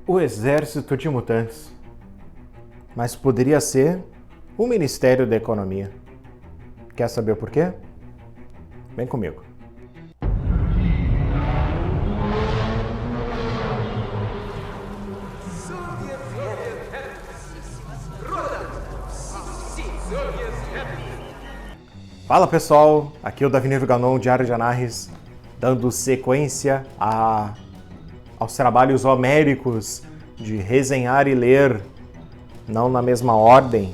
O Exército de Mutantes. Mas poderia ser o Ministério da Economia. Quer saber o porquê? Vem comigo. Fala pessoal, aqui é o Davi Ganon, Diário de Anarres, dando sequência aos trabalhos homéricos de resenhar e ler, não na mesma ordem,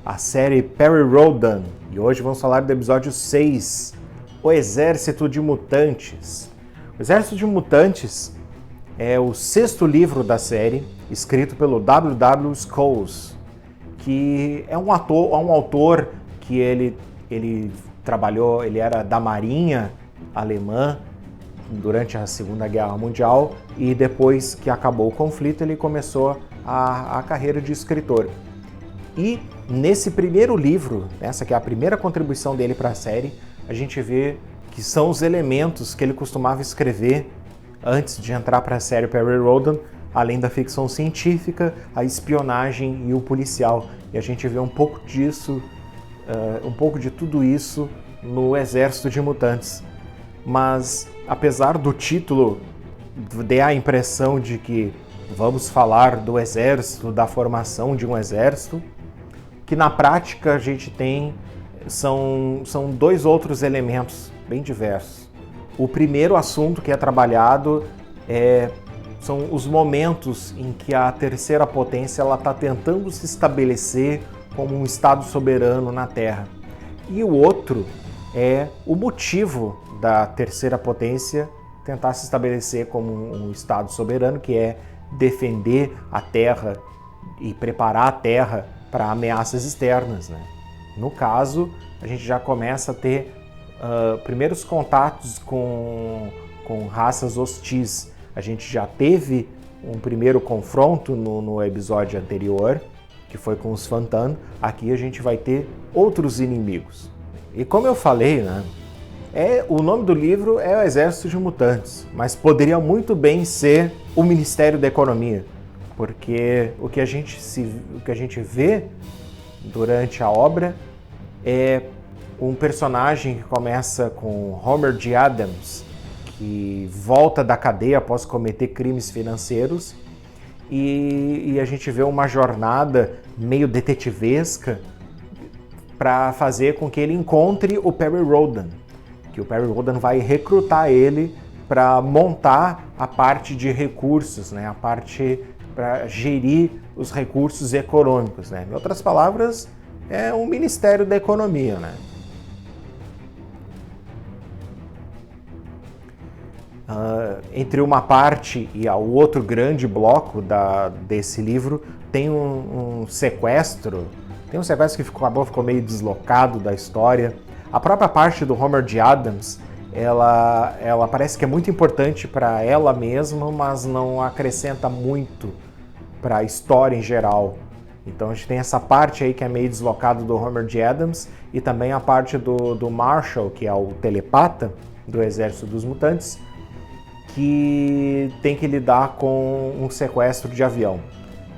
a série Perry Rhodan. E hoje vamos falar do episódio 6, O Exército de Mutantes. O Exército de Mutantes é o 6º livro da série, escrito pelo W.W. Schultz, que é um autor que ele trabalhou, ele era da Marinha alemã durante a Segunda Guerra Mundial e depois que acabou o conflito ele começou a carreira de escritor. E nesse primeiro livro, essa que é a primeira contribuição dele para a série, a gente vê que são os elementos que ele costumava escrever antes de entrar para a série Perry Rhodan, além da ficção científica, a espionagem e o policial. E a gente vê um pouco disso, um pouco de tudo isso no Exército de Mutantes. Mas, apesar do título dar a impressão de que vamos falar do exército, da formação de um exército, que na prática a gente tem são dois outros elementos bem diversos. O primeiro assunto que é trabalhado são os momentos em que a terceira potência está tentando se estabelecer como um Estado soberano na Terra. E o outro é o motivo da terceira potência tentar se estabelecer como um Estado soberano, que é defender a Terra e preparar a Terra para ameaças externas, né? No caso, a gente já começa a ter primeiros contatos com raças hostis. A gente já teve um primeiro confronto no episódio anterior, que foi com os Phantan. Aqui a gente vai ter outros inimigos. E como eu falei, né, o nome do livro é O Exército de Mutantes, mas poderia muito bem ser o Ministério da Economia, porque o que a gente vê durante a obra é um personagem que começa com Homer G. Adams, que volta da cadeia após cometer crimes financeiros, e a gente vê uma jornada meio detetivesca para fazer com que ele encontre o Perry Rhodan, que o Perry Rhodan vai recrutar ele para montar a parte de recursos, né? A parte para gerir os recursos econômicos, né? Em outras palavras, é um Ministério da Economia, né? Entre uma parte e o outro grande bloco desse livro tem um sequestro. Tem um sequestro que ficou meio deslocado da história. A própria parte do Homer G. Adams, ela parece que é muito importante para ela mesma, mas não acrescenta muito para a história em geral. Então a gente tem essa parte aí que é meio deslocado do Homer G. Adams e também a parte do Marshall, que é o telepata do Exército dos Mutantes, que tem que lidar com um sequestro de avião.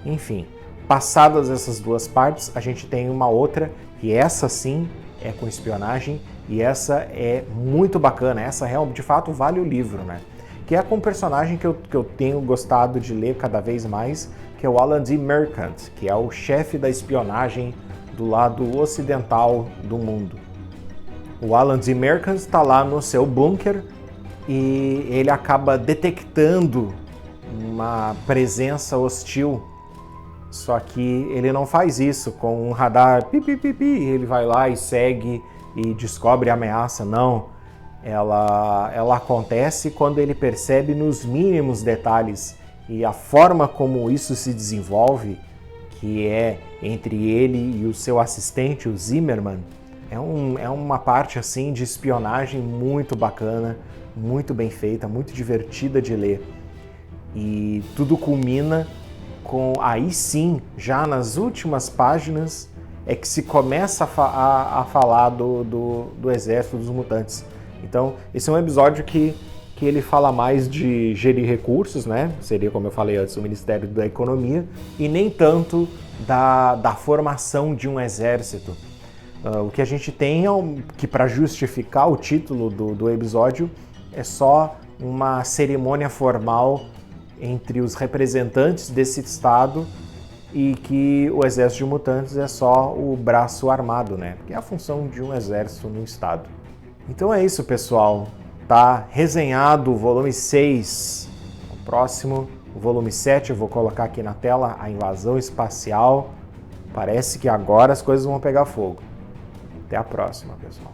Enfim, passadas essas duas partes, a gente tem uma outra, que essa sim é com espionagem, e essa é muito bacana, essa de fato vale o livro, né? Que é com um personagem que eu tenho gostado de ler cada vez mais, que é o Alan D. Merchant, que é o chefe da espionagem do lado ocidental do mundo. O Alan D. Merchant está lá no seu bunker, e ele acaba detectando uma presença hostil, só que ele não faz isso com um radar ele vai lá e segue e descobre a ameaça, não. Ela acontece quando ele percebe nos mínimos detalhes, e a forma como isso se desenvolve, que é entre ele e o seu assistente, o Zimmerman, é uma parte assim de espionagem muito bacana, muito bem feita, muito divertida de ler. E tudo culmina com, aí sim, já nas últimas páginas, é que se começa a falar do Exército dos Mutantes. Então, esse é um episódio que que ele fala mais de gerir recursos, né? Seria, como eu falei antes, o Ministério da Economia, e nem tanto da formação de um exército. O que a gente tem que, para justificar o título do episódio, é só uma cerimônia formal entre os representantes desse estado e que o exército de mutantes é só o braço armado, né? Que é a função de um exército no estado. Então é isso, pessoal. Tá resenhado o volume 6. O próximo, o volume 7, eu vou colocar aqui na tela, a invasão espacial. Parece que agora as coisas vão pegar fogo. Até a próxima, pessoal.